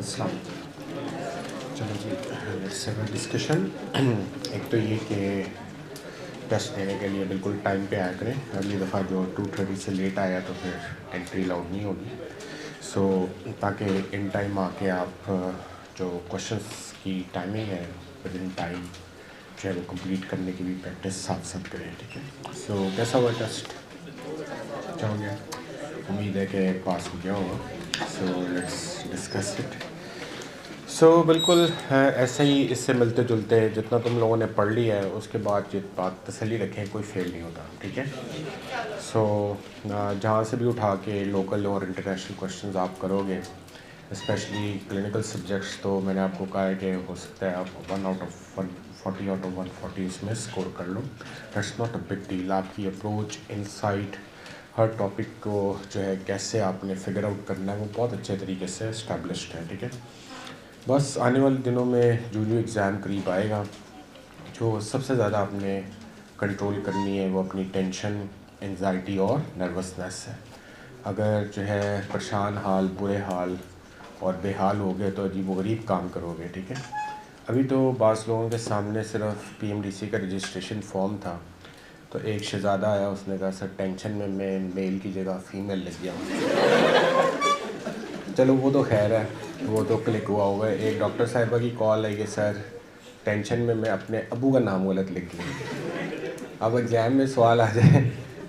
इस्लाम। चलो जी, let's have a discussion. एक तो ये कि टेस्ट देने के लिए बिल्कुल टाइम पे आया करें। अगली दफ़ा जो 2:30 से लेट आया तो फिर एंट्री अलाउड नहीं होगी। सो ताकि इन टाइम आके आप जो क्वेश्चंस की टाइमिंग है विद इन टाइम जो है वो कंप्लीट करने की भी प्रैक्टिस साथ साथ करें, ठीक है। सो कैसा हुआ टेस्ट? अच्छा हो गया, उम्मीद है कि पास हो गया होगा। So let's discuss it. बिल्कुल ऐसे ही इससे मिलते जुलते जितना तुम लोगों ने पढ़ लिया है उसके बाद ये बात तसल्ली रखें, कोई फेल नहीं होता, ठीक है। जहाँ से भी उठा के लोकल और इंटरनेशनल क्वेश्चंस आप करोगे, स्पेशली क्लिनिकल सब्जेक्ट्स, तो मैंने आपको कहा है कि हो सकता है आप 1 आउट ऑफ 140 आउट ऑफ 140 इसमें स्कोर कर लो। That's not a big deal. आपकी अप्रोच, इनसाइट, हर टॉपिक को जो है कैसे आपने फिगर आउट करना है वो बहुत अच्छे तरीके से इस्टेब्लिश्ड है, ठीक है। बस आने वाले दिनों में जो एग्ज़ाम करीब आएगा, जो सबसे ज़्यादा आपने कंट्रोल करनी है वो अपनी टेंशन, एंजाइटी और नर्वसनेस है। अगर जो है परेशान हाल, बुरे हाल और बेहाल हो गए तो अजीब व गरीब काम करोगे, ठीक है। अभी तो बाज़ लोगों के सामने सिर्फ पीएमडीसी का रजिस्ट्रेशन फॉर्म था, तो एक शहज़ादा आया, उसने कहा सर टेंशन में मैं मेल की जगह फ़ीमेल लग गया। चलो वो तो खैर है, वो तो क्लिक हुआ होगा। एक डॉक्टर साहिबा की कॉल आई कि सर टेंशन में मैं अपने अबू का नाम गलत लिख लिया। अब एग्ज़ाम में सवाल आ जाए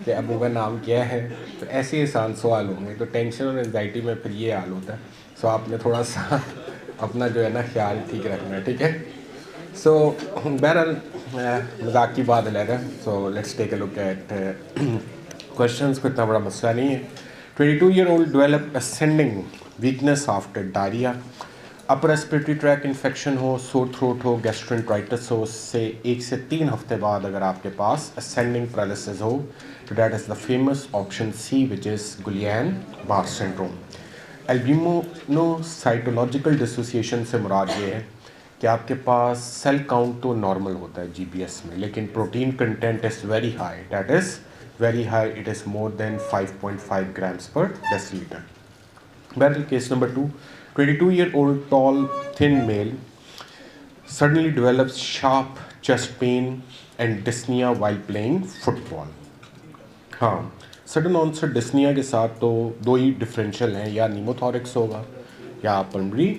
कि अबू का नाम क्या है, तो ऐसे ही आसान सवाल होंगे, तो टेंशन और एंजाइटी में फिर ये हाल होता है। सो आपने थोड़ा सा अपना जो है ना ख्याल ठीक रखना है, ठीक है। सो बहरहाल मजाक की बात अलग है। So let's take a look at questions. को इतना बड़ा मसला नहीं है। 22-year-old develop ascending weakness after diarrhoea. Upper respiratory tract infection हो, सोर थ्रोट हो, गैस्ट्रोएंटराइटिस हो, उससे 1 से 3 हफ्ते बाद अगर आपके पास असेंडिंग पैरालिसिस हो तो that is the famous option C which is Guillain Barre syndrome. Albuminocytological dissociation से मुराद ये है कि आपके पास सेल काउंट तो नॉर्मल होता है जीबीएस में, लेकिन protein content is very high, that is very high, it is more than 5.5 grams per deciliter. Barrel case number 2, 22-year-old tall thin male suddenly develops sharp chest pain and dyspnea while playing football. हाँ, sudden onset dyspnoea के साथ तो दो ही differential हैं, या नीमोथोरिक्स होगा या pulmonary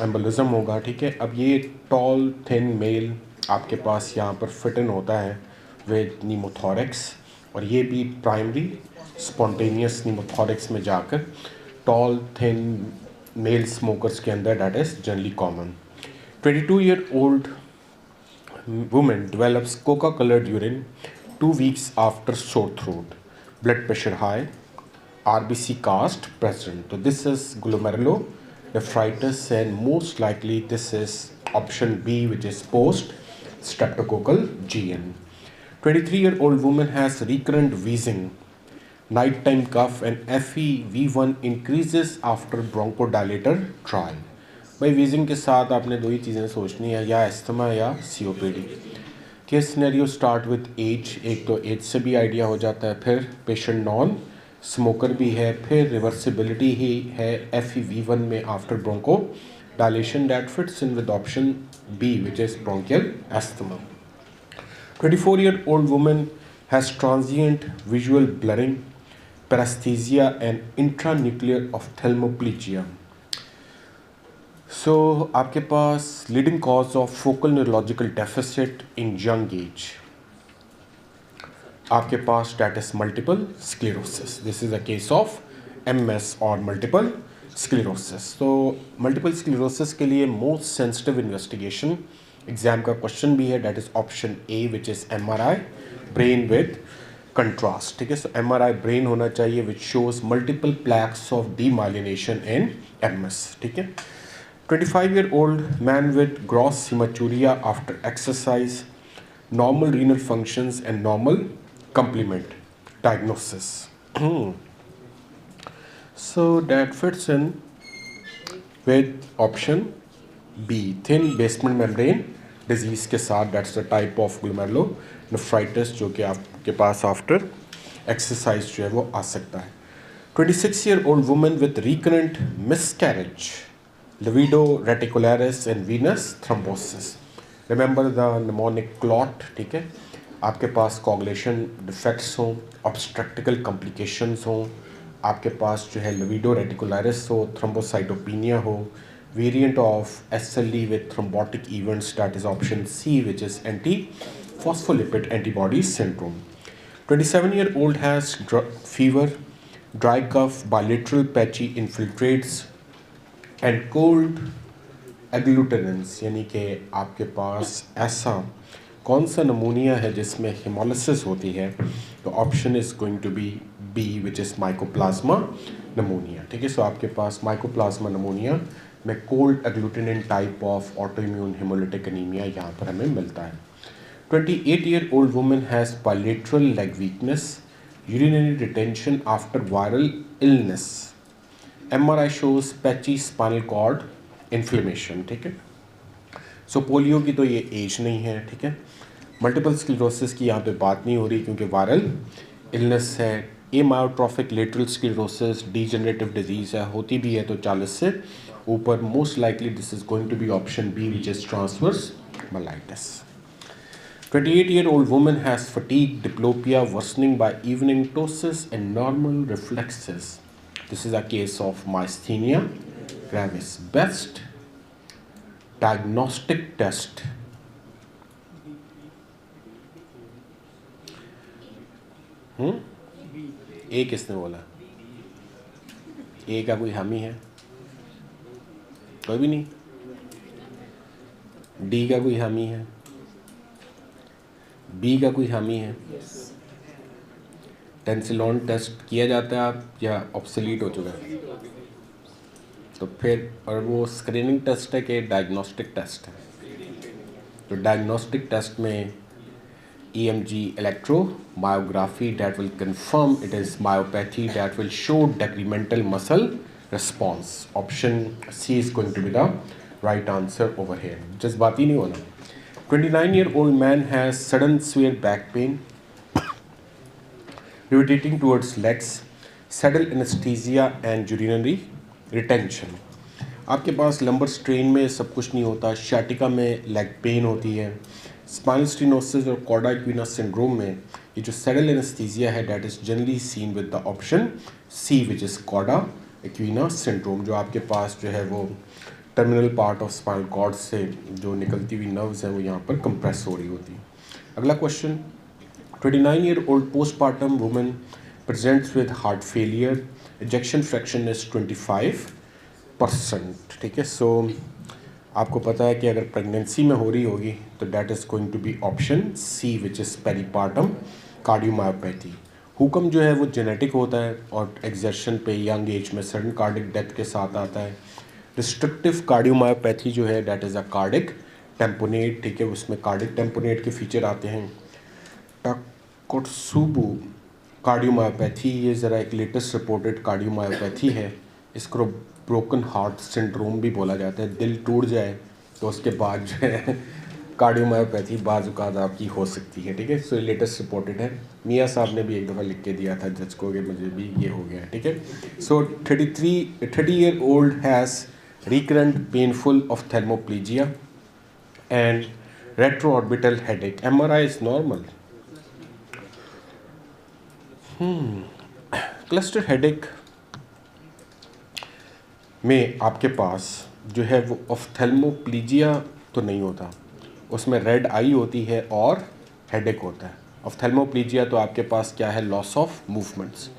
embolism होगा, ठीक है। अब ये टॉल थिन मेल आपके पास यहाँ पर फिट इन होता है विद नीमोथोरिक्स, और ये भी प्राइमरी स्पॉन्टेनियस नीमोथोरिक्स में जाकर टॉल थिन मेल स्मोकर्स के अंदर that is generally common. 22-year-old woman develops coca-colored urine 2 weeks after sore throat, blood pressure high, RBC cast present. So this is glomerulonephritis, and most likely this is option B, which is post streptococcal GN. 23-year-old woman has recurrent wheezing, nighttime cough, and FEV1 increases after bronchodilator trial. भाई wheezing के साथ आपने दो ही चीज़ें सोचनी है, या asthma या COPD. Case scenario start with age, एक तो एज से भी आइडिया हो जाता है, फिर पेशेंट नॉन स्मोकर भी है, फिर रिवर्सिबिलिटी ही है FEV1 में after bronchodilation, that fits in with option B which is bronchial asthma. 24-year-old woman has transient visual blurring, paresthesia, and intranuclear ophthalmoplegia. So आपके पास leading cause of focal neurological deficit in young age. आपके पास that is multiple sclerosis. This is a case of MS or multiple sclerosis. So multiple sclerosis के लिए most sensitive investigation exam का question भी है, that is option A which is MRI brain with contrast, ठीक है। सो MRI brain होना चाहिए which shows multiple plaques of demyelination in MS, ठीक है। 25-year-old man with gross haematuria after exercise, normal renal functions and normal complement diagnosis. So that fits in with option B thin basement membrane disease के साथ, that's the type of glomerulonephritis जो कि आपके पास after exercise जो है वो आ सकता है। 26-year-old woman with recurrent miscarriage, libido reticularis and venous thrombosis. Remember the mnemonic clot, ठीक है, आपके पास coagulation defects हों, obstructical complications हों, आपके पास जो है libido reticularis हो, thrombocytopenia हो, variant of SLE with thrombotic events, that is option C, which is anti-phospholipid antibody syndrome. 27-year-old has fever, dry cough, bilateral patchy infiltrates and cold agglutinin, यानी कि आपके पास ऐसा कौन सा नमूनिया है जिसमें हेमोलिसिस होती है, तो option is going to be B which is mycoplasma pneumonia. ठीक है, सो आपके पास माइकोप्लाज्मा नमूनिया में cold agglutinin type of autoimmune haemolytic anaemia यहाँ पर हमें मिलता है। 28-year-old woman has bilateral leg weakness, urinary retention after viral illness. MRI shows patchy spinal cord inflammation. ठीक है, सो पोलियो की तो ये एज नहीं है। ठीक है, मल्टीपल स्क्लेरोसिस की यहाँ पे बात नहीं हो रही क्योंकि वायरल इलनेस है। Amyotrophic lateral sclerosis degenerative disease है, होती भी है तो 40 से ऊपर। Most likely this is going to be option B which is transverse myelitis. 28-year-old woman has fatigue, diplopia worsening by evening ptosis and normal reflexes. This is a case of myasthenia gravis. Best diagnostic test. ए किसने बोला? ए का कोई हामी है? कोई भी नहीं। D का कोई हामी है? बी का कोई हामी है? टेंसिलॉन टेस्ट किया जाता है आप या ऑब्सोलीट हो चुका है? तो फिर और वो स्क्रीनिंग टेस्ट है कि डायग्नोस्टिक टेस्ट है? तो डायग्नोस्टिक टेस्ट में EMG electromyography that will confirm it is myopathy that will show decremental muscle response. Option C is going to be the right answer over here. Just बात ही नहीं होना। 29-year-old man has sudden severe back pain, rotating towards legs, saddle anesthesia and urinary retention. आपके पास lumbar strain में सब कुछ नहीं होता, शाटिका में लेग पेन होती है, स्पाइनल स्टेनोसिस और कॉर्डा इक्विना सिंड्रोम में ये जो सैडल एनेस्थीसिया है that is generally seen with the option C which is cauda equina syndrome, जो आपके पास जो है वो terminal part of spinal cord से जो निकलती हुई नर्व्स हैं वो यहाँ पर कंप्रेस हो रही होती है। अगला question, 29-year-old postpartum woman presents with heart failure, ejection fraction is 25%। ठीक है, सो आपको पता है कि अगर प्रेगनेंसी में हो रही होगी तो that is going to be option C which is peripartum cardiomyopathy. हुक्म जो है वो जेनेटिक होता है और एक्सर्शन पे यंग एज में सडन कार्डिक डेथ के साथ आता है। रिस्ट्रिक्टिव कार्डियोमायोपैथी जो है that is a cardiac tamponade. ठीक है, उसमें कार्डिक टेम्पोनेट के फीचर आते हैं। टाकोत्सुबु कार्डियोमायोपैथी ये ज़रा एक लेटेस्ट रिपोर्टेड कार्डियोमायोपैथी है। इसको ब्रोकन हार्ट सिंड्रोम भी बोला जाता है, दिल टूट जाए तो उसके बाद जो है कार्डियोमायोपैथी बाज़-औक़ात आपकी हो सकती है। ठीक है, सो लेटेस्ट रिपोर्टेड है। मियाँ साहब ने भी एक दफ़ा लिख के दिया था जज को कि मुझे भी ये हो गया है। ठीक है, so 30-year-old has recurrent painful ophthalmoplegia and retroorbital headache, MRI is normal. Cluster headache में आपके पास जो है वो ऑफ्थेल्मोप्लेजिया तो नहीं होता, उसमें रेड आई होती है और हेडेक होता है। ऑफ्थेल्मोप्लेजिया तो आपके पास क्या है, लॉस ऑफ मूवमेंट्स।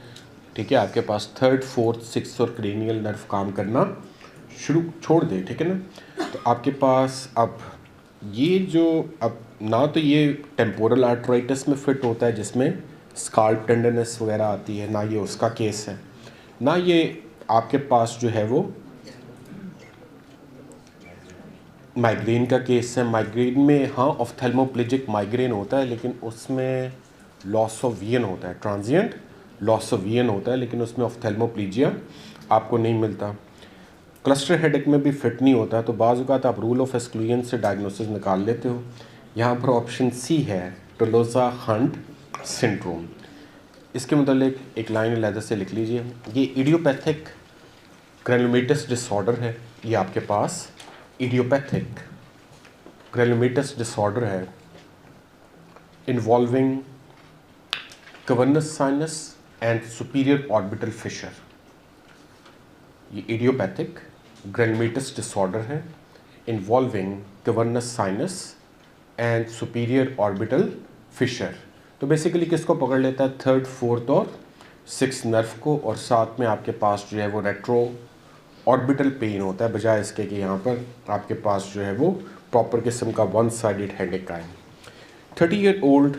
ठीक है, आपके पास 3rd, 4th, 6th और क्रेनियल नर्व काम करना छोड़ दे। ठीक है ना, तो आपके पास अब ये जो अब ना तो ये टेम्पोरल आर्थराइटिस में फिट होता है जिसमें स्काल्प टेंडरनेस वगैरह आती है, ना ये उसका केस है, ना ये आपके पास जो है वो माइग्रेन का केस है। माइग्रेन में हाँ ऑफ्थेल्मोप्लेजिक माइग्रेन होता है लेकिन उसमें लॉस ऑफ विजन होता है, ट्रांजिएंट लॉस ऑफ विजन होता है, लेकिन उसमें ऑफ्थेल्मोप्लेजिया आपको नहीं मिलता। क्लस्टर हेडेक में भी फिट नहीं होता, तो बाज़ औक़ात आप रूल ऑफ एक्सक्लूजन से डायग्नोसिस निकाल लेते हो। यहाँ पर ऑप्शन सी है टोलोसा हंट सिंड्रोम। इसके मतलब एक लाइन अलहदा से लिख लीजिए, ये इडियोपैथिक ग्रेनुलोमेटस डिसऑर्डर है। ये आपके पास इडियोपैथिक ग्रेनुलोमेटस डिसऑर्डर है involving cavernous sinus and superior orbital Fisher. ये इडियोपैथिक ग्रेनुलोमेटस डिसऑर्डर है involving cavernous sinus and superior orbital Fisher. तो बेसिकली किसको पकड़ लेता है? थर्ड, फोर्थ और सिक्स नर्व को, और साथ में आपके पास जो है वो रेट्रो ऑर्बिटल पेन होता है, बजाय इसके कि यहाँ पर आपके पास जो है वो प्रॉपर किस्म का वन साइडेड हेडेक है। 30-year-old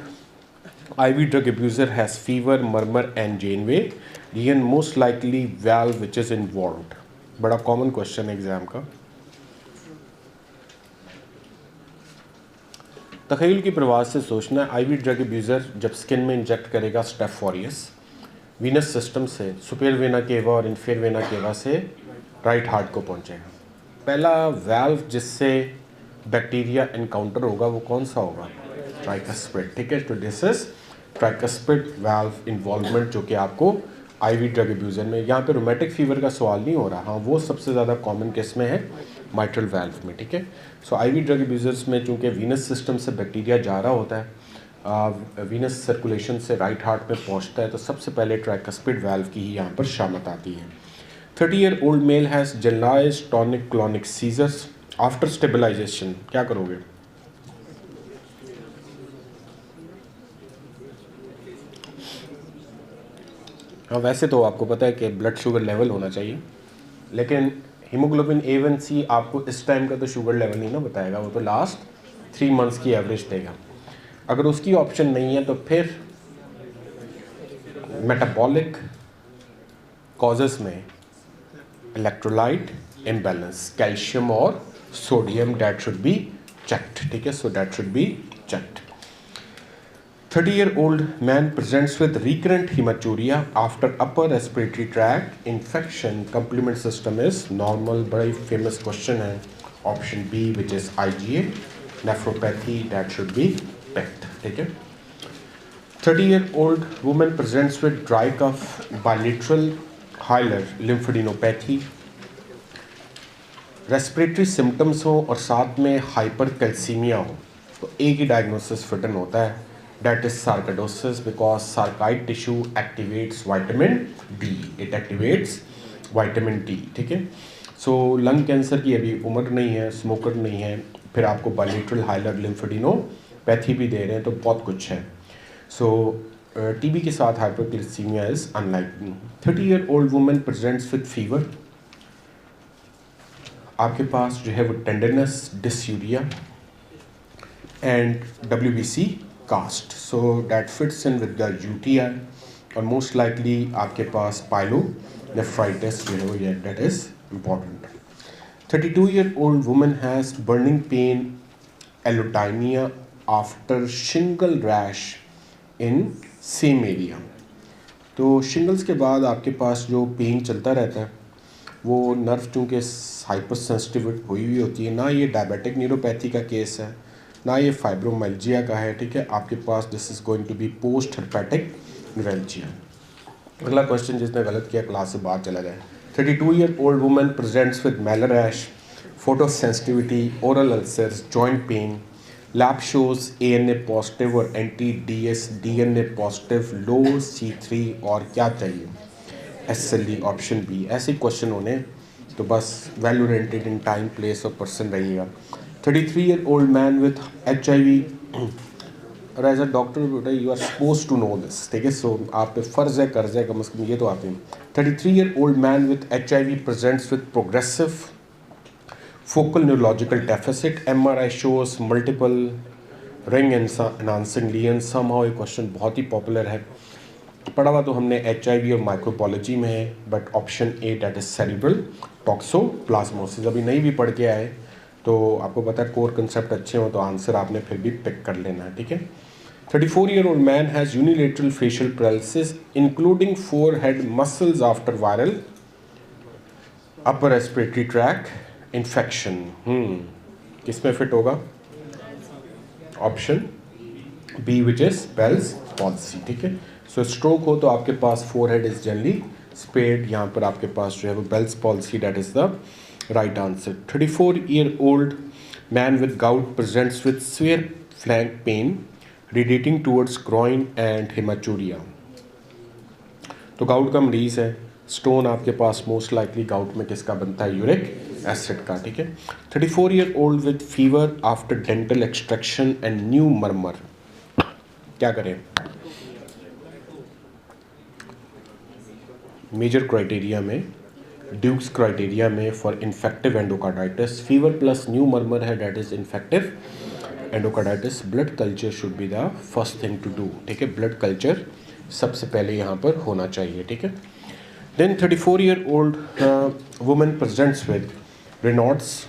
IV drug abuser has fever, murmur and Janeway. Reason most likely valve which is involved. बड़ा कॉमन क्वेश्चन है एग्जाम का। तख़य्युल की प्रवाज से सोचना है, IV ड्रग एब्यूज़र जब स्किन में इंजेक्ट करेगा स्टेफ ऑरियस वीनस सिस्टम से सुपेर वेना केवा और इन्फेर वेना केवा से राइट हार्ट को पहुंचेगा। पहला वाल्व जिससे बैक्टीरिया एनकाउंटर होगा वो कौन सा होगा? ट्राइकस्पिड। ठीक है, तो this is tricuspid valve involvement, जो कि आपको IV ड्रग एब्यूज़र में, यहाँ पे रोमेटिक फीवर का सवाल नहीं हो रहा, हाँ वो सबसे ज़्यादा कॉमन केस में है माइट्रल वाल्व में। ठीक है, सो IV ड्रग एब्यूज़र्स में चूँकि वीनस सिस्टम से बैक्टीरिया जा रहा होता है, वीनस सर्कुलेशन से राइट हार्ट में पहुँचता है, तो सबसे पहले ट्राइकस्पिड वाल्व की ही यहाँ पर शामत आती है। 30-year-old male has generalized tonic-clonic seizures after stabilization. क्या करोगे? हाँ, वैसे तो आपको पता है कि ब्लड शुगर लेवल होना चाहिए, लेकिन हीमोग्लोबिन A1C आपको इस टाइम का तो शुगर लेवल नहीं ना बताएगा, वो तो लास्ट 3 मंथ्स की एवरेज देगा। अगर उसकी ऑप्शन नहीं है तो फिर मेटाबॉलिक कॉजेस में इलेक्ट्रोलाइट इम्बैलेंस, कैल्शियम और sodium, that should B checked. ठीक है, so that should B checked. 30-year-old man presents with recurrent hematuria after upper respiratory tract infection. Complement system is normal. बड़ा ही famous question है, option B which is IgA. Nephropathy, that should be PET. ठीक है, 30-year-old woman presents with dry cough, bilateral hilar lymphadenopathy, respiratory symptoms हो और साथ में hyper calcaemia हो, तो एक ही डायग्नोसिस फिटन होता है, that is sarcoidosis, because sarcoid tissue activates vitamin D, it activates vitamin D. ठीक है, सो लंग कैंसर की अभी उम्र नहीं है, स्मोकर नहीं है, फिर आपको बायलेटरल हाइलर लिम्फेडिनोपैथी भी दे रहे हैं, तो बहुत कुछ है। सो टीबी के साथ hyperglycaemia is unlikely. 30-year-old women presents with fever, आपके पास जो है वो tenderness, dysuria and WBC cast, so that fits in with the UTI, और मोस्ट लाइकली आपके पास पाइलोनेफ्राइटिस जो है वो that is important. 32-year-old women has burning pain, allodynia after shingle rash in same area. तो शिंगल्स के बाद आपके पास जो पेन चलता रहता है वो नर्व चूँकि हाइपर सेंसिटिव हुई हुई होती है, ना ये डायबिटिक न्यूरोपैथी का केस है, ना ये फाइब्रोमाइल्जिया का है। ठीक है, आपके पास this is going to be post hepatic neuralgia. अगला क्वेश्चन जिसने गलत किया क्लास से बाहर चला जाए। 32-year-old women presents with malar rash, photosensitivity, oral ulcers, joint pain, lab shows ANA positive और anti-DS DNA पॉजिटिव, लो C3, और क्या चाहिए? SLE, option B. ऐसे क्वेश्चन होने तो बस well oriented in time, place और पर्सन रहिएगा। 33-year-old मैन विथ HIV, और as a doctor you are suppose to know this. ठीक है, सो आप पे फ़र्ज़ है, कर्ज है, कम से कम ये तो आते हैं। 33-year-old man with HIV presents with progressive focal neurological deficit, MRI shows multiple ring enhancing lesion. Somehow ये क्वेश्चन बहुत ही पॉपुलर है, पढ़ा हुआ तो हमने HIV और माइक्रोबायोलॉजी में है, but option A that is cerebral toxoplasmosis अभी नहीं भी पढ़ के आए, तो आपको पता है कोर कंसेप्ट अच्छे हो तो आंसर आपने फिर भी पिक कर लेना है। ठीक है, 34-year-old man has unilateral facial paralysis including forehead muscles after viral upper respiratory tract infection, किस में फिट होगा? Option B which is Bell's palsy, ठीक है। सो स्ट्रोक हो तो आपके पास फोरहेड इज जनरली स्पेड, यहाँ पर आपके पास जो है वो Bell's palsy, that is the right answer. 34-year-old man with gout presents with severe flank pain radiating towards groin and haematuria. तो गाउट का मरीज है, स्टोन आपके पास मोस्ट लाइकली गाउट में किसका बनता है? यूरिक एसिड का, ठीक है। 34-year-old with fever after dental extraction and new murmur, क्या करें? मेजर क्राइटेरिया में, ड्यूक्स क्राइटेरिया में for infective endocarditis fever plus new murmur है, that is infective endocarditis. Blood culture should be the first thing to do, ठीक है। Blood culture सबसे पहले यहाँ पर होना चाहिए, ठीक है। Then 34-year-old woman presents with Raynaud's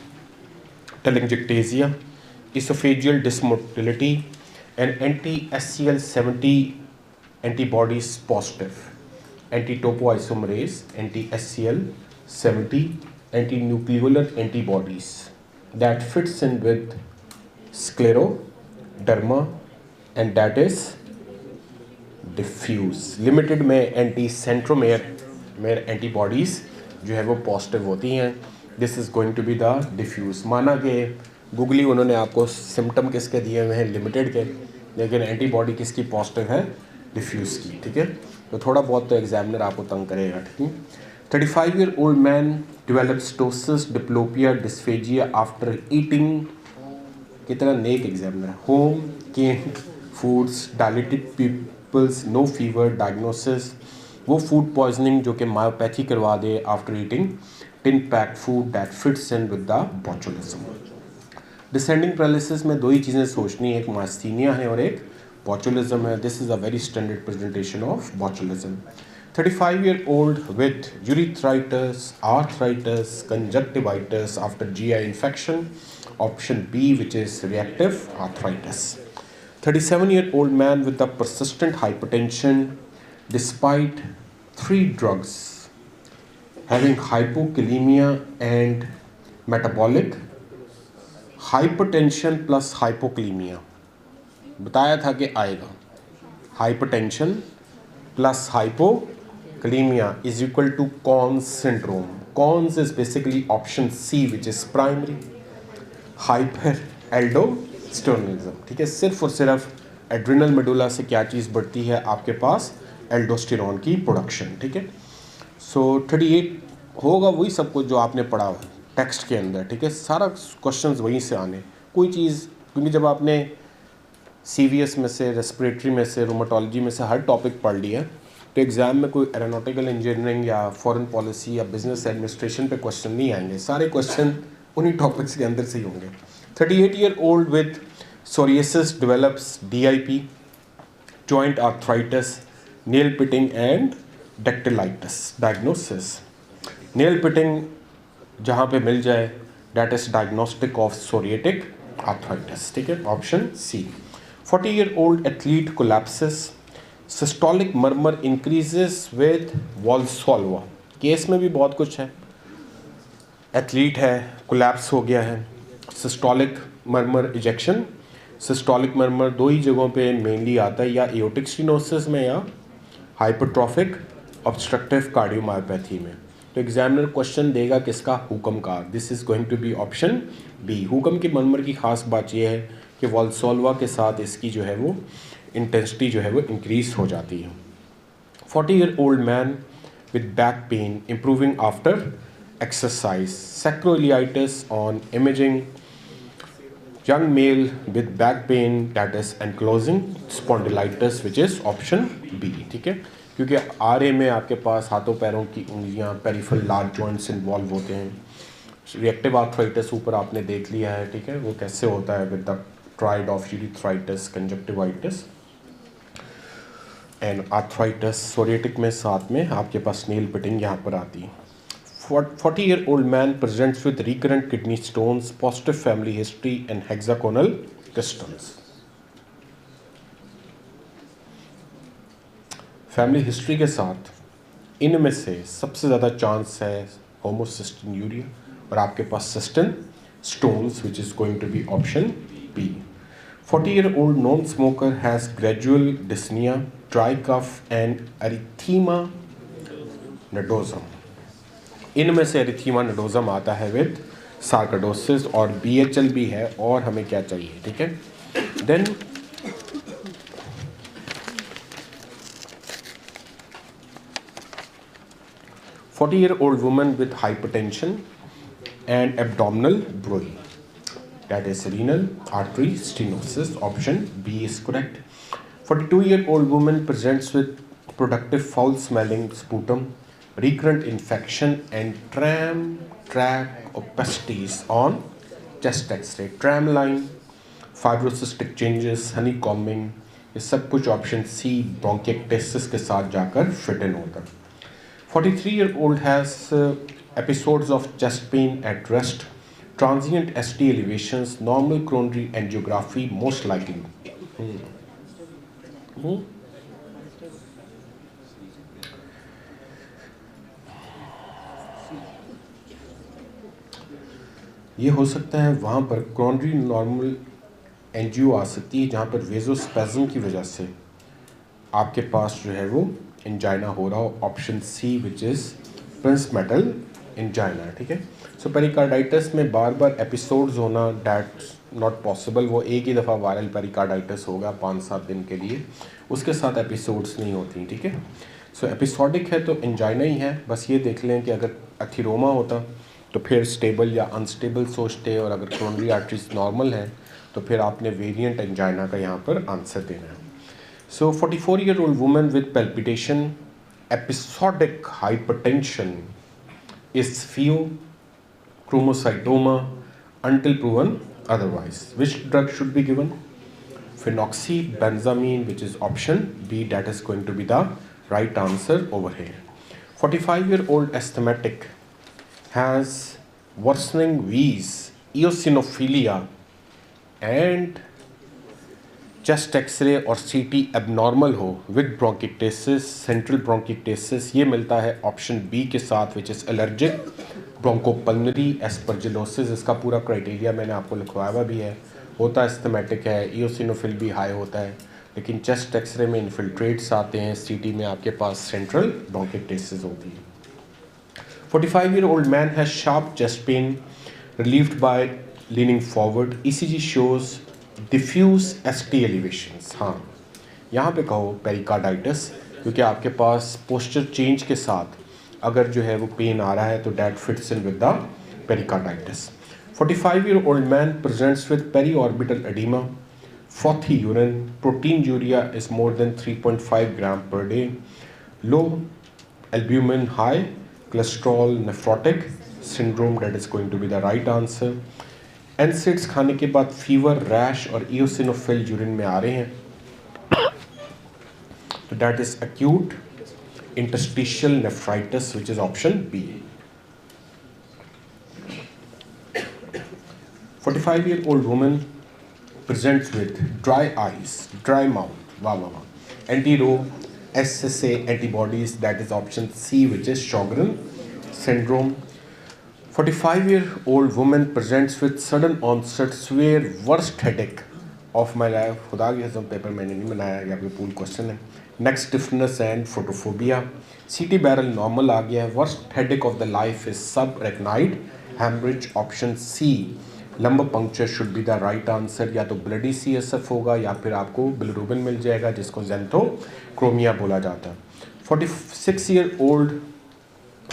telangiectasia, esophageal dysmotility and anti-SCL70 antibodies positive, anti-topoisomerase, anti-SCL70 anti-nucleolar antibodies that fits in with scleroderma and that is diffuse। Limited में एंटी सेंट्रोमेयर एंटीबॉडीज़ जो है वो पॉजिटिव होती हैं। This is going to be the diffuse. माना कि googly उन्होंने आपको सिम्टम किसके दिए हुए हैं? लिमिटेड के, लेकिन एंटीबॉडी किसकी पॉजिटिव है? डिफ्यूज़ की, ठीक है। तो थोड़ा बहुत तो एग्जामिनर आपको तंग करेगा, ठीक है। 35-year-old man develops ptosis diplopia dysphagia after eating, कितना नेक एग्जामिनर है, home can foods dialytic peoples, no fever diagnosis, वो फूड पॉइजनिंग जो कि मायोपैथी करवा दे after eating tin packed food that fits in with the botulism. Descending paralysis में दो ही चीज़ें सोचनी है, एक मास्थीनिया है और एक बॉचुलिज्म है। This is a very standard presentation of botulism. 35-year-old with urethritis, arthritis, conjunctivitis after GI infection, option B which is reactive arthritis। 37-year-old man with the persistent hypertension despite 3 drugs, having hypokalemia and metabolic hypertension plus hypokalemia, बताया था कि आएगा। Hypertension plus hypokalemia is equal to Conn's syndrome। Conn's is basically option C which is primary hyperaldosteronism, ठीक है। सिर्फ और सिर्फ adrenal medulla से क्या चीज़ बढ़ती है? आपके पास एल्डोस्टेरॉन की प्रोडक्शन, ठीक है। सो 38 होगा वही सब कुछ जो आपने पढ़ा हुआ टेक्स्ट के अंदर, ठीक है। सारा क्वेश्चंस वहीं से आने, कोई चीज़, क्योंकि जब आपने CVS में से, रेस्पिरेटरी में से, रोमाटोलॉजी में से हर टॉपिक पढ़ लिया, तो एग्ज़ाम में कोई एरोनॉटिकल इंजीनियरिंग या फॉरेन पॉलिसी या बिजनेस एडमिनिस्ट्रेशन पे क्वेश्चन नहीं आएंगे, सारे क्वेश्चन उन्हीं टॉपिक्स के अंदर से ही होंगे। 38-year-old with psoriasis develops DIP, joint arthritis, nail pitting and dactylitis. Diagnosis, nail pitting जहाँ पे मिल जाए, that is diagnostic of psoriatic arthritis, ठीक है, option C। 40-year-old athlete collapses, systolic murmur increases with Valsalva. Case में भी बहुत कुछ है, एथलीट है, कोलैप्स हो गया है, systolic murmur ejection. Systolic murmur दो ही जगहों पे मेनली आता है, या एओर्टिक स्टेनोसिस में या हाइपरट्रॉफिक ऑब्स्ट्रक्टिव कार्डियोमायोपैथी में। तो एग्जामिनर क्वेश्चन देगा किसका? हुक्म का। This is going to be option B। हुक्म के मर्मर की खास बात यह है कि वॉल्सोल्वा के साथ इसकी जो है वो इंटेंसिटी जो है वो इंक्रीज हो जाती है। 40-year-old man with back pain improving after exercise, sacroiliitis on imaging, young male with back pain that is ankylosing spondylitis which is option B, ठीक है। क्योंकि RA में आपके पास हाथों पैरों की उंगलियां, पेरिफेरल लार्ज जॉइंट्स इन्वॉल्व होते हैं। रिएक्टिव आर्थराइटिस ऊपर आपने देख लिया है, ठीक है, वो कैसे होता है with the triad of urethritis, conjunctivitis and arthritis. Psoriatic में साथ में आपके पास नेल पिटिंग यहाँ पर आती है। 40-year-old man presents with recurrent kidney stones, positive family history and hexagonal crystals। Family history के साथ इनमें से सबसे ज़्यादा चांस है होमोसिस्टिन्यूरिया, और आपके पास cystine stones which is going to be option B. 40-year-old non-smoker has gradual dyspnea, dry cough and erythema nodosum. इनमें से एरिथीमा नोडोजम आता है विद सार्कोइडोसिस, और BHL भी है, और हमें क्या चाहिए, ठीक है। Then 40-year-old woman with hypertension and abdominal bruit, that is renal artery stenosis, option B is correct. 42-year-old woman presents with productive foul smelling sputum, recurrent infection and tram tract opacities on chest x-ray, tram line, fibrocystic changes, honeycombing, ये सब कुछ option C bronchiectasis के साथ जाकर fit in होता है। 43-year-old has episodes of chest pain at rest, transient ST elevations, normal coronary angiography most likely. ये हो सकता है वहाँ पर कोरोनरी नॉर्मल एंजियो आ सकती है जहाँ पर वेजोस्पेज्म की वजह से आपके पास जो है वो एंजाइना हो रहा हो, option C which is Prinzmetal angina, ठीक है। सो पेरिकार्डाइटिस में बार बार एपिसोड्स होना दैट्स नॉट पॉसिबल, वो एक ही दफ़ा वायरल पेरिकार्डाइटिस होगा 5-7 दिन के लिए, उसके साथ एपिसोड्स नहीं होती, ठीक है। सो एपिसोडिक है तो एंजाइना ही है, बस ये देख लें कि अगर एथिरोमा होता तो फिर स्टेबल या अनस्टेबल सोचते, और अगर कोरोनरी आर्टरीज नॉर्मल है तो फिर आपने वेरिएंट एंजाइना का यहाँ पर आंसर देना है। सो 44-year-old woman with palpitation, episodic hypertension is pheochromocytoma until proven otherwise. Which drug should be given? Phenoxybenzamine, which is option B, that is going to be the right answer over here. 45-year-old asthmatic has worsening wheeze, eosinophilia and chest x-ray और CT abnormal हो with bronchiectasis, central bronchiectasis, ये मिलता है option B के साथ which is allergic bronchopulmonary aspergillosis. इसका पूरा criteria मैंने आपको लिखवाया हुआ भी है, होता एस्थमेटिक है, इओसिनोफिल भी हाई होता है, लेकिन चेस्ट एक्सरे में इन्फिल्ट्रेट्स आते हैं, CT में आपके पास सेंट्रल ब्रोंकिक्टेसिस होती है। 45-year-old man has sharp chest pain relieved by leaning forward. ECG shows diffuse ST elevations. हाँ, यहाँ पे कहो पेरिकार्डाइटिस, क्योंकि आपके पास पोस्चर चेंज के साथ अगर जो है वो पेन आ रहा है तो that fits in with the pericarditis. 45-year-old man presents with periorbital edema, frothy urine, proteinuria is more than 3.5 gram per day, low albumin, high cholesterol, nephrotic syndrome, that is going to be the right answer. NSAIDs खाने के बाद fever, rash और eosinophil urine में आ रहे हैं, तो that is acute interstitial nephritis, which is option B. 45-year-old woman presents with dry eyes, dry mouth, anti-Ro SSA antibodies, that is option C, which is Sjogren syndrome. 45-year-old woman presents with sudden onset severe worst headache of my life. खुदा की कसम paper मैंने नहीं बनाया, ये आपके पूल question है। Neck stiffness and photophobia, CT barrel normal आ गया है, worst headache of the life is subarachnoid haemorrhage, option C lumbar puncture should be the right answer. या तो ब्लडी CSF होगा या फिर आपको बिलिरुबिन मिल जाएगा जिसको ज़ेंथोक्रोमिया बोला जाता है। 46-year-old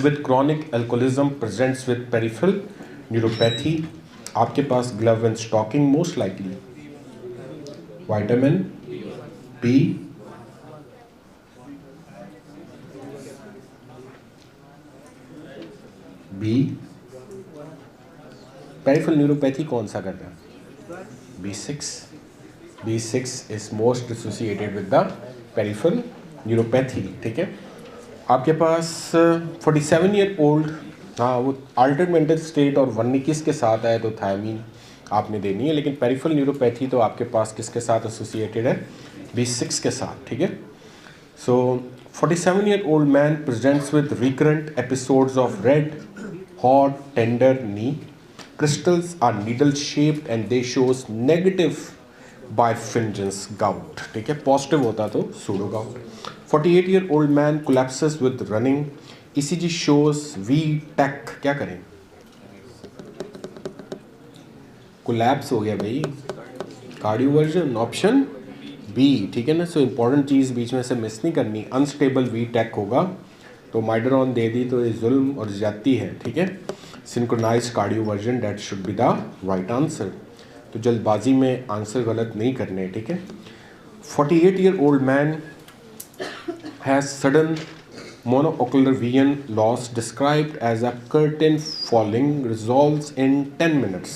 with chronic alcoholism presents with peripheral neuropathy, आपके पास glove and stocking most likely, vitamin B, peripheral neuropathy कौन सा करता है? B6 is most associated with the peripheral neuropathy, ठीक है। आपके पास 47-year-old, हाँ वो अल्टर्ड मेंटल स्टेट और वर्निकिस के साथ आए तो थायमीन आपने देनी है, लेकिन पेरिफेरल न्यूरोपैथी तो आपके पास किसके साथ एसोसिएटेड है? B6 के साथ, ठीक है। सो 47-year-old man presents with recurrent episodes of red hot tender knee, crystals are needle shaped and they shows negative birefringence gout, ठीक है, पॉजिटिव होता तो pseudo gout. 48-year-old man collapses with running, ECG shows V-tach, क्या करें, collapse हो गया भाई, cardioversion, option B, ठीक है ना. सो इंपॉर्टेंट चीज़ बीच में से मिस नहीं करनी, अनस्टेबल V-tach होगा तो माइडरॉन दे दी तो ये जुल्म और ज्यादती है, ठीक है. Synchronised cardioversion, that should be the right answer. तो जल्दबाजी में आंसर गलत नहीं करने, ठीक है. 48-year-old man has sudden monocular vision loss described as a curtain falling, resolves in 10 minutes.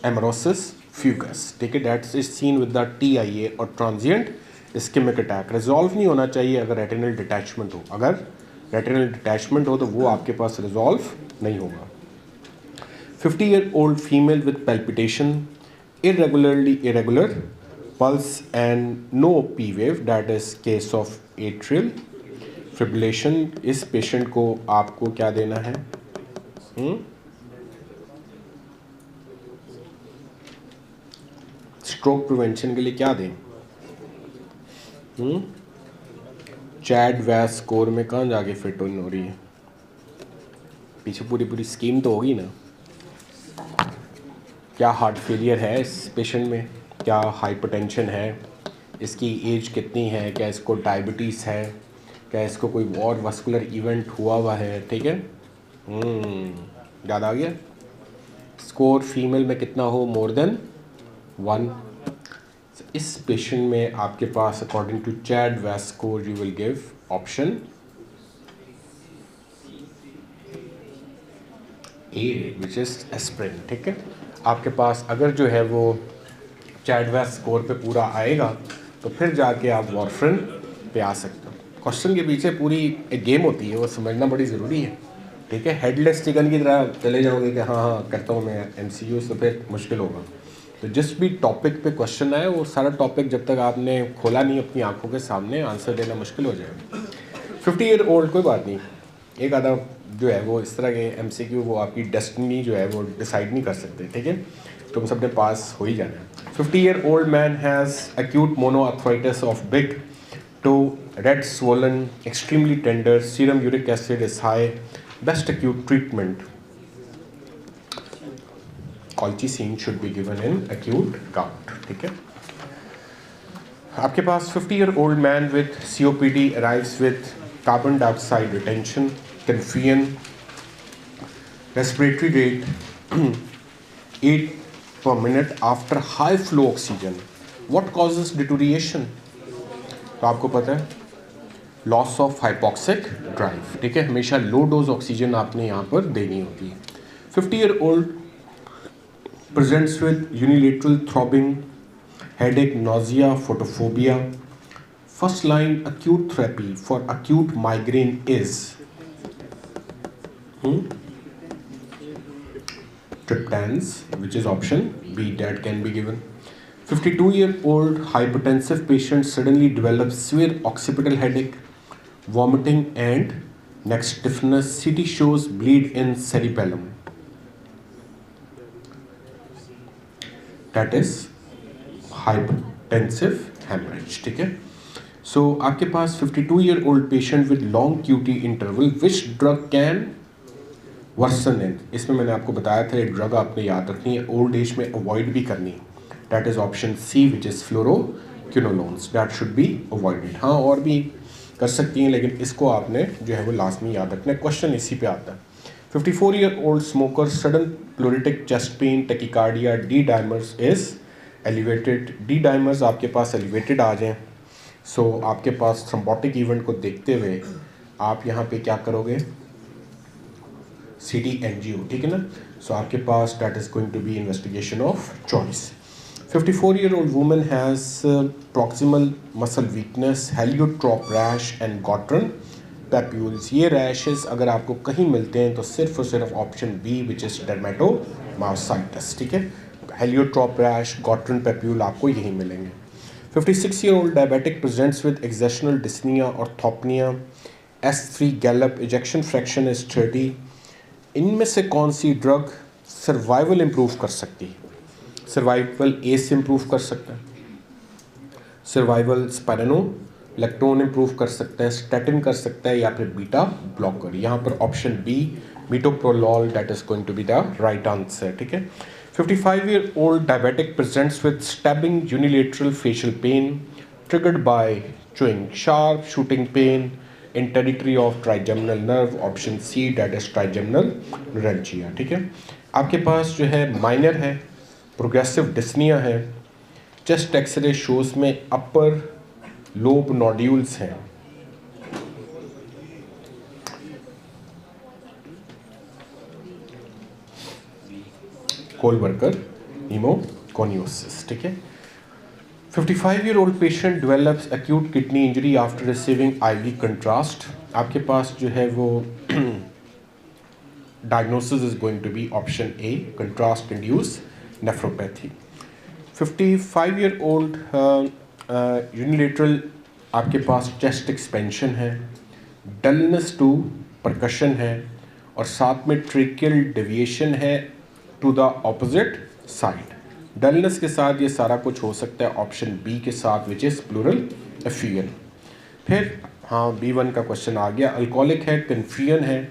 Amaurosis fugax, ठीक है, that's is seen with the TIA और ट्रांजिएंट इस्केमिक अटैक. रिजॉल्व नहीं होना चाहिए अगर रेटिनल डिटैचमेंट हो, अगर रेटिनल डिटैचमेंट हो तो वो आपके पास रिजॉल्व नहीं होगा. 50-year-old female with palpitation, irregular pulse and no P wave, that is case of atrial fibrillation. इस पेशेंट को आपको क्या देना है, स्ट्रोक प्रिवेंशन के लिए क्या दें, चैड वैस स्कोर में कहाँ जाके फिट हो रही है, पीछे पूरी स्कीम तो होगी ना. क्या हार्ट फेलियर है इस पेशेंट में, क्या हाइपरटेंशन है, इसकी एज कितनी है, क्या इसको डायबिटीज़ है, क्या इसको कोई और वस्कुलर इवेंट हुआ है, ठीक है. याद आ गया. स्कोर फीमेल में कितना हो, मोर देन 1. इस पेशेंट में आपके पास अकॉर्डिंग टू चैड वैस score you will give option A which is aspirin, ठीक है. आपके पास अगर जो है वो चैड वैस स्कोर पे पूरा आएगा तो फिर जाके आप वॉरफ्रिन पे आ सकते हो. क्वेश्चन के पीछे पूरी एक गेम होती है, वो समझना बड़ी ज़रूरी है, ठीक है. हेडलेस चिकन की तरह चले जाओगे कि हाँ करता हूँ मैं MCQ, तो फिर मुश्किल होगा. तो जिस भी टॉपिक पे क्वेश्चन आए वो सारा टॉपिक जब तक आपने खोला नहीं अपनी आंखों के सामने, आंसर देना मुश्किल हो जाएगा. 50-year-old कोई बात नहीं, एक आधा जो है वो इस तरह के MCQ वो आपकी डेस्टिनी जो है वो डिसाइड नहीं कर सकते, ठीक है. तुम सबने पास हो ही जाना है. 50-year-old man has acute monoarthritis of big toe, red swollen, extremely tender, serum uric acid is high, best acute treatment. Colchicine should be given in acute gout, ठीक है. आपके पास 50-year-old man with COPD arrives with carbon dioxide retention, confusion, respiratory rate 8 per minute after high flow oxygen. What causes deterioration? तो आपको पता है loss of hypoxic drive, ठीक है. हमेशा लो डोज ऑक्सीजन आपने यहाँ पर देनी होती है. 50-year-old presents with unilateral throbbing, headache, nausea, photophobia. First line acute therapy for acute migraine is triptans, which is option B, that can be given. 52-year-old hypertensive patient suddenly develops severe occipital headache, vomiting and neck stiffness. CT shows bleed in cerebellum. That is hypertensive hemorrhage, ठीक है. So आपके पास 52-year-old patient with long QT interval, which drug can worsen it? इसमें मैंने आपको बताया था एक drug आपने याद रखनी है, ओल्ड एज में अवॉइड भी करनी है. That is option C, which is fluoroquinolones. That should be avoided. हाँ और भी कर सकती हैं लेकिन इसको आपने जो है वो लाजमी याद रखना है. क्वेश्चन इसी पे आता है. 54-year-old smoker, sudden pleuritic chest pain, tachycardia, D-dimers is elevated. D-dimers आपके पास elevated आ जाएं, so आपके पास thrombotic event को देखते हुए आप यहाँ पे क्या करोगे, CD angio, ठीक है ना. so आपके पास that is going to be investigation of choice. 54-year-old woman has proximal muscle weakness, heliotrope rash and Gottron papules. ये रैशेस अगर आपको कहीं मिलते हैं तो सिर्फ और सिर्फ option B which is dermatomyositis, ठीक है. हेलियोट्रॉप रैश, गॉट्रन पैप्यूल आपको यही मिलेंगे. 56-year-old diabetic presents with exertional dyspnoea और orthopnoea, S3 gallop, ejection fraction is 30। इनमें से कौन सी ड्रग सर्वाइवल इम्प्रूव कर सकती है? सर्वाइवल एस इम्प्रूव कर सकता है, सर्वाइवल स्पाइरोनोलैक्टोन इम्प्रूव कर सकता है, स्टैटिन कर सकता है, या फिर बीटा ब्लॉकर। यहाँ पर option B metoprolol that is going to be the right answer. ठीक है। 55-year-old diabetic presents with stabbing unilateral facial pain triggered by chewing, sharp shooting pain in territory of trigeminal nerve, option C that is trigeminal neuralgia। ठीक है। आपके पास जो है minor है, progressive dyspnoea है, चेस्ट एक्सरे शोज में upper lobe nodules हैं, कोलवर्कर न्यूमोकोनियोसिस। ठीक है। 55-year-old patient develops acute kidney injury after receiving IV contrast। आपके पास जो है वो diagnosis is going to be option A, contrast induced nephropathy। 55-year-old unilateral आपके पास chest expansion है, dullness to percussion है, और साथ में tracheal deviation है to the opposite side. Dullness के साथ ये सारा कुछ हो सकता है ऑप्शन बी के साथ विच इज प्लूरल एफियन। फिर हाँ B1 का क्वेश्चन आ गया। अल्कोहलिक है, कन्फ्यूजन है,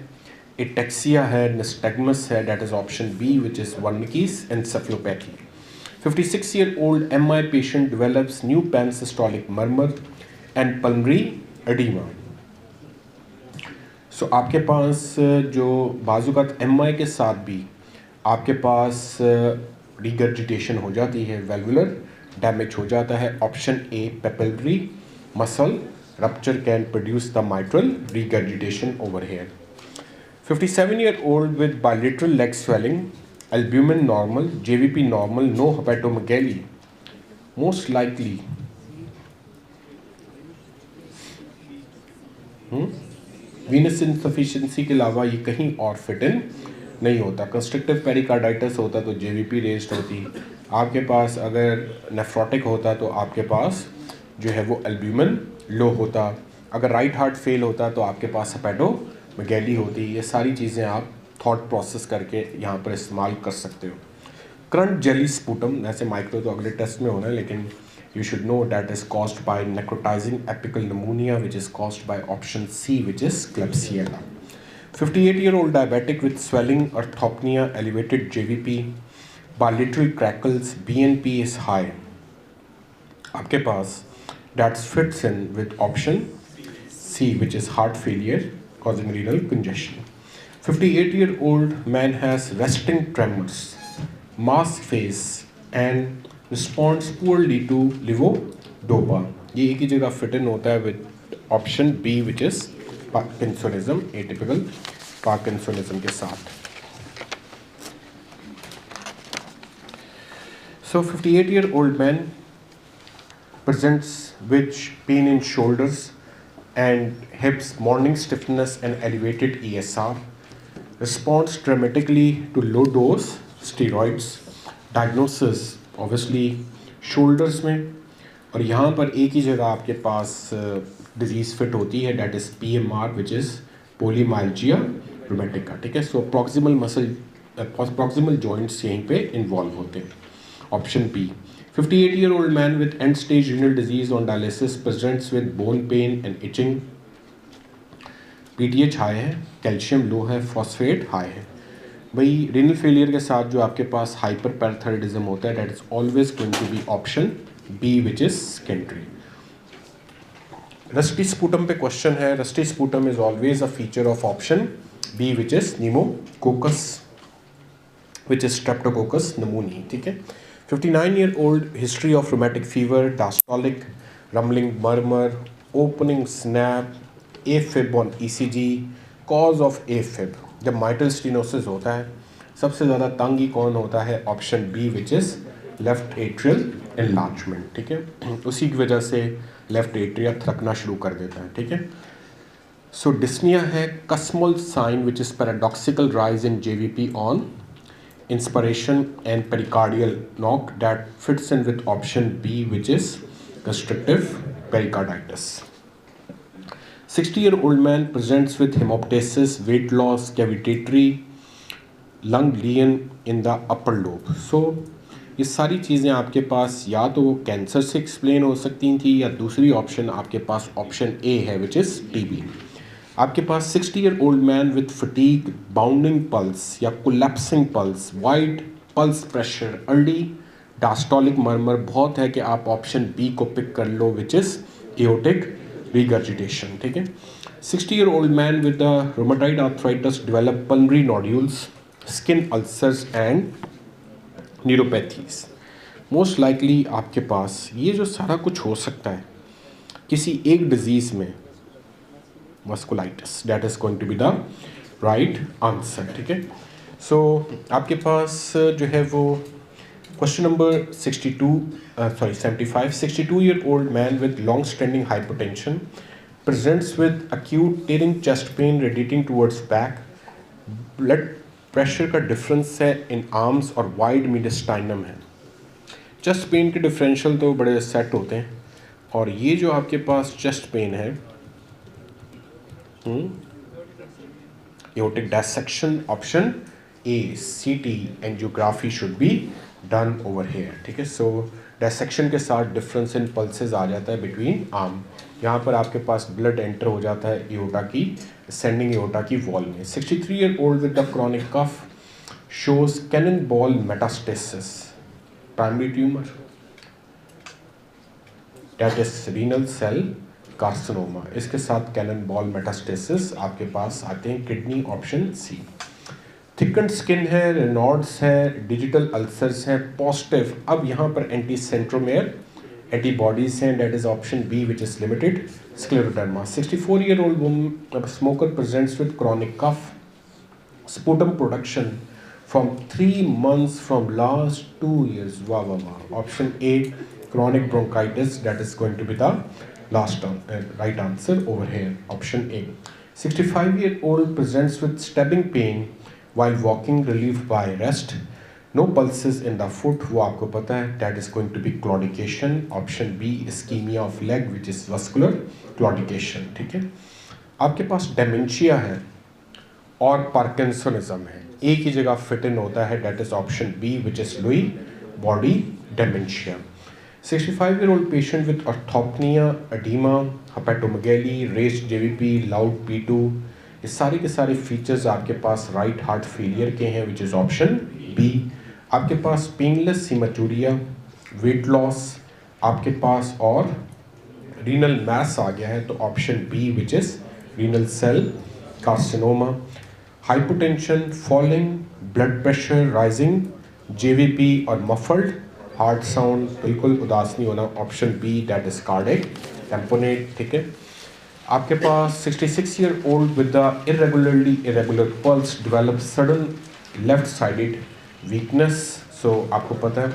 एटेक्सिया है, निस्टैग्मस है, that is option B which is Wernicke's encephalopathy. 56-year-old MI patient develops new pansystolic murmur and pulmonary edema। सो आपके पास जो बाजुकात MI के साथ भी आपके पास रिगर्जिटेशन हो जाती है, वेल्वुलर डैमेज हो जाता है, option A papillary muscle rupture can produce the mitral regurgitation over here. 57-year-old with bilateral leg swelling, albumin normal, JVP normal, no hepatomegaly, most likely venous insufficiency के अलावा ये कहीं और फिट इन नहीं होता। कंस्ट्रक्टिव पेरिकार्डाइटिस होता तो JVP raised होती, आपके पास अगर नेफ्रोटिक होता तो आपके पास जो है वो एल्ब्यूमिन लो होता, अगर राइट हार्ट फेल होता तो आपके पास हेपेटोमेगैली होती। ये सारी चीज़ें आप थॉट प्रोसेस करके यहाँ पर इस्तेमाल कर सकते हो। करंट जेली स्पूटम, ऐसे माइक्रो तो अगले टेस्ट में होना है, लेकिन you should know that is caused by necrotizing apical pneumonia which is caused by option C which is Klebsiella। 58-year-old diabetic with swelling, orthopnea, elevated JVP, bilateral crackles, BNP is high। आपके पास that fits in with option C which is heart failure causing renal congestion। 58-year-old man has resting tremors, masked face and responds poorly to levodopa। ये एक ही जगह fit in होता है with option B which is parkinsonism, atypical parkinsonism के साथ। So 58-year-old man presents with pain in shoulders and hips, morning stiffness and elevated ESR, responds dramatically to low dose steroids। Diagnosis obviously shoulders में, और यहाँ पर एक ही जगह आपके पास disease fit होती है, that is PMR which is polymyalgia rheumatica. ठीक है। So proximal muscle proximal joints यहीं पे इन्वॉल्व होते हैं, option B. 58-year-old man with end stage renal disease on dialysis presents with bone pain and itching। PTH high है, calcium लो है, phosphate high है। भाई रीनल फेलियर के साथ जो आपके पास हाइपर पैराथायरॉइडिज्म होता है, that is always going to be option B which is secondary. Rusty sputum पे क्वेश्चन है। Rusty sputum is always a feature of option B which is pneumococcus which is streptococcus pneumoniae. ठीक है। 59-year-old history of rheumatic fever, diastolic rumbling murmur, opening snap, AFib on ECG, cause of AFib. जब mitral stenosis होता है सबसे ज़्यादा तंगी कौन होता है, option B which is left atrial enlargement. ठीक है। उसी की वजह से लेफ्ट एट्रिया थरकना शुरू कर देता है। ठीक है। सो डिस्निया है, Kussmaul sign which is paradoxical rise in JVP on inspiration and pericardial knock, that fits in with option B which is constrictive pericarditis. 60-year-old man presents with hemoptysis, weight loss, cavitatory, lung lesion in the upper lobe. So ये सारी चीज़ें आपके पास या तो cancer से explain हो सकती थी, या दूसरी ऑप्शन आपके पास ऑप्शन ए है विच इज़ टीबी। आपके पास 60-year-old man with fatigue, bounding pulse या collapsing pulse, wide pulse pressure, early diastolic murmur, बहुत है कि आप ऑप्शन बी को पिक कर लो विच इज़ एओर्टिक रिगर्जिटेशन। ठीक है। 60-year-old man with the rheumatoid arthritis develop pulmonary nodules, skin ulcers and neuropathies. Most likely आपके पास ये जो सारा कुछ हो सकता है किसी एक डिजीज़ में, vasculitis, that is going to be the right answer. ठीक है। सो आपके पास जो है वो question number 75, 62-year-old man with long standing hypertension presents with acute tearing chest pain radiating towards back, blood pressure का डिफरेंस है इन आर्म्स और वाइड मीडिस्टाइनम है। चेस्ट पेन के डिफरेंशियल तो बड़े सेट होते हैं, और ये जो आपके पास चेस्ट पेन है, aortic dissection option A, CT angiography should be done over here. ठीक है। सो डायसेक्शन के साथ डिफरेंस इन पल्सेस आ जाता है बिटवीन आर्म। यहाँ पर आपके पास ब्लड एंटर हो जाता है एओर्टा की, सेंडिंग एओर्टा की वॉल में। 63-year-old with the chronic cough shows cannon ball metastasis, primary tumour, that is renal cell carcinoma. इसके साथ कैनन बॉल मेटास्टेसिस आपके पास आते हैं kidney, option C. Thicken skin है, रेनॉल्ड्स है, डिजिटल अल्सर्स हैं, पॉजिटिव। अब यहाँ पर एंटी सेंट्रोमेयर एंटीबॉडीज हैं, that is option B which is limited scleroderma. 64-year-old woman smoker presents with chronic cough, sputum production from 3 months from last 2 years। वाह वाह वाह। Option A chronic bronchitis, that is going to be the last right answer over here, option A। 65-year-old presents with stabbing pain while walking, relieved by rest, no pulses in the foot, वो आपको पता है, that is going to be claudication, option B ischemia of leg which is vascular claudication। ठीक है। आपके पास dementia है और parkinsonism है, एक ही जगह फिट इन होता है, that is option B which is Lewy body dementia। 65-year-old patient with orthopnea, edema, hepatomegaly, raised JVP, loud P2, ये सारे के सारे फीचर्स आपके पास राइट हार्ट फेलियर के हैं विच इज़ ऑप्शन बी। आपके पास पेनलेस हेमेटूरिया, वेट लॉस आपके पास, और रीनल मैस आ गया है तो option B which is renal cell carcinoma. Hypotension, falling, blood pressure rising, JVP और मफल्ड हार्ट साउंड, बिल्कुल उदास नहीं होना, option B that is cardiac tamponade. ठीक है। आपके पास 66-year-old with the irregular pulse develop sudden left sided weakness, so आपको पता है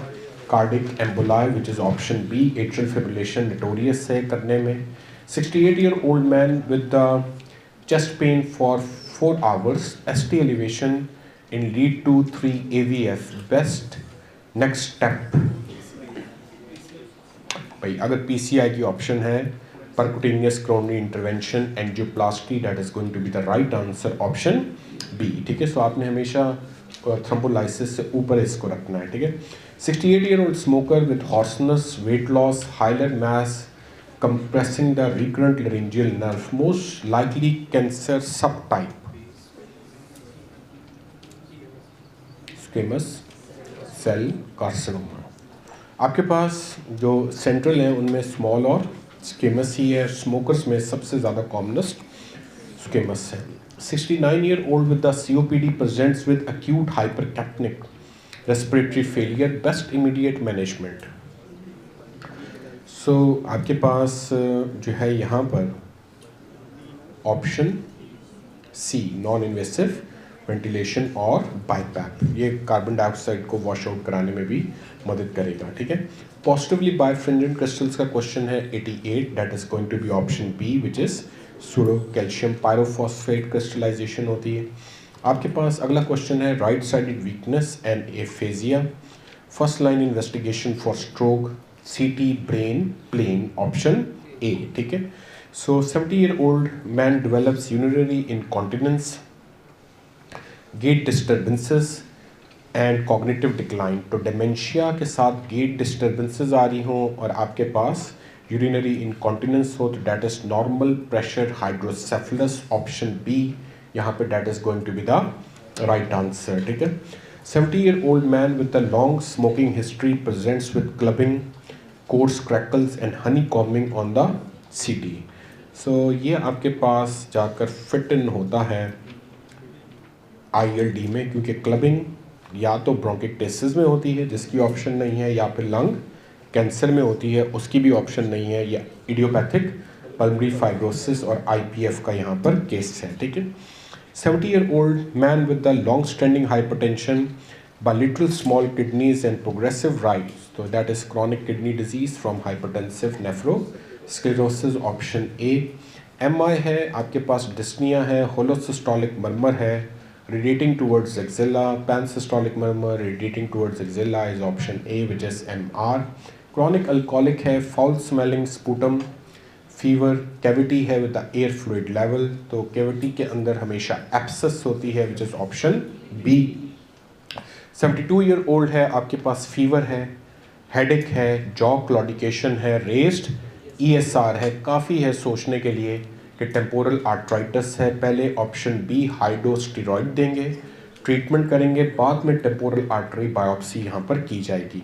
cardiac emboli which is option B. Atrial fibrillation notorious है करने में। 68-year-old man with the chest pain for 4 hours, ST elevation in lead to 3 AVF, best next step. भाई अगर PCI की option है percutaneous coronary intervention, angioplasty, that is going to be the right answer, option B. ठीक है। सो आपने हमेशा thrombolysis से ऊपर इसको रखना है। ठीक है। 68-year-old smoker with hoarseness, weight loss, hilar mass, compressing the recurrent laryngeal nerve, most likely cancer सब टाइप, स्क्वेमस सेल कार्सिनोमा। आपके पास जो सेंट्रल हैं उनमें स्मॉल और स्क्वेमस ही है, स्मोकर्स में सबसे ज़्यादा कॉमनेस्ट स्क्वेमस है। 69-year-old with the COPD presents with acute hypercapnic respiratory failure, best immediate management। So आपके पास जो है यहाँ पर option C non invasive ventilation और बाईपैप, ये कार्बन डाइऑक्साइड को वॉश आउट कराने में भी मदद करेगा। ठीक है। पॉजिटिवली बायफ्रेंजेंट क्रिस्टल्स का क्वेश्चन है 88, that is going to be option B which is pseudo calcium pyrophosphate crystallisation होती है। आपके पास अगला क्वेश्चन है right sided weakness and aphasia, first line investigation for stroke, CT brain plain, option A. ठीक है। So 70-year-old man develops urinary incontinence, gait disturbances and cognitive decline. तो dementia के साथ गेट डिस्टर्बेंसेस आ रही हों और आपके पास यूरिनरी इनकॉन्टिनेंस हो तो that is normal pressure hydrocephalus, option B यहाँ पे that is going to be the right answer. ठीक है। 70-year-old man with the long smoking history presents with clubbing, coarse crackles and honeycombing on the CT. So ये आपके पास जाकर fit in होता है ILD में, क्योंकि क्लबिंग या तो ब्रोंकिक्टेसिस में होती है जिसकी ऑप्शन नहीं है, या फिर लंग कैंसर में होती है उसकी भी ऑप्शन नहीं है, या इडियोपैथिक पल्मोनरी फाइब्रोसिस और IPF का यहाँ पर केस है। ठीक है। 70-year-old man with the long standing hypertension, bilateral small kidneys and progressive rise, तो that is chronic kidney disease from hypertensive nephrosclerosis, option A। MI है आपके पास, डिस्निया है, होलोसिस्टोलिक मर्मर है, radiating towards axilla, pansystolic murmur radiating towards axilla is option A, which is MR। chronic alcoholic है, foul smelling sputum, fever, cavity है with the air fluid level, तो cavity के अंदर हमेशा abscess होती है, which is option B। 72-year-old है आपके पास, फीवर है, headache है, jaw claudication है, raised ESR है, काफ़ी है सोचने के लिए कि टेम्पोरल आर्ट्राइटिस है। पहले option B high dose steroid देंगे, ट्रीटमेंट करेंगे, बाद में टेम्पोरल आर्टरी बायोप्सी यहाँ पर की जाएगी।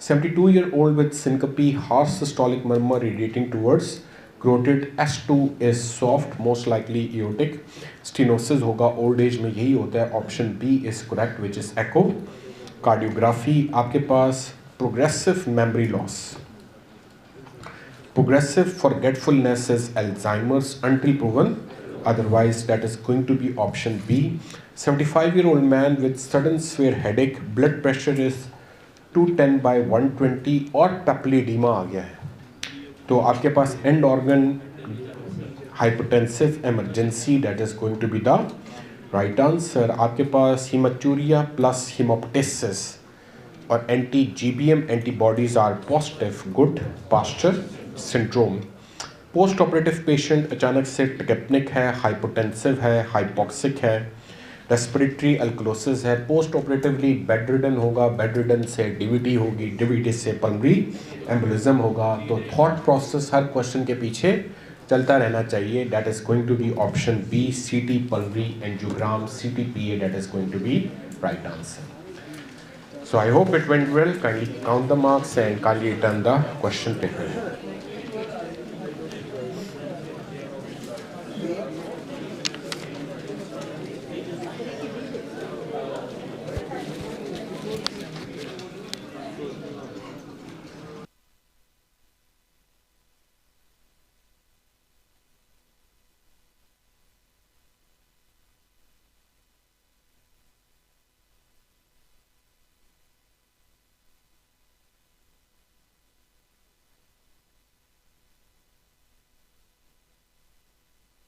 72-year-old with syncope, harsh systolic murmur radiating towards carotid, S2 is soft, most likely aortic stenosis होगा, ओल्ड एज में यही होता है, option B is correct, which is echo cardiography. आपके पास progressive memory loss, progressive forgetfulness is Alzheimer's until proven otherwise, that is going to be option B। 75-year-old man with sudden severe headache, blood pressure is 210/120 और पेप्लिडीमा आ गया है, तो आपके पास end organ hypertensive emergency, that is going to be the right answer. आपके पास haematuria plus haemoptysis और anti-GBM antibodies are positive, Goodpasture syndrome. Post operative patient अचानक से टिकेपनिक है, हाइपोटेंसिव है, हाइपोक्सिक है, रेस्पिरेटरी अल्कलोसिस है, पोस्ट ऑपरेटिवली बेड रिडन होगा, बेड रिडन से DVT होगी, DVT से पल्मोनरी एम्बोलिज्म होगा। तो थॉट प्रोसेस हर क्वेश्चन के पीछे चलता रहना चाहिए, that is going to be option B, CT pulmonary angiogram, CTPA, that is going to be right answer. So I hope it went well. Kindly count the marks and kindly return the question paper.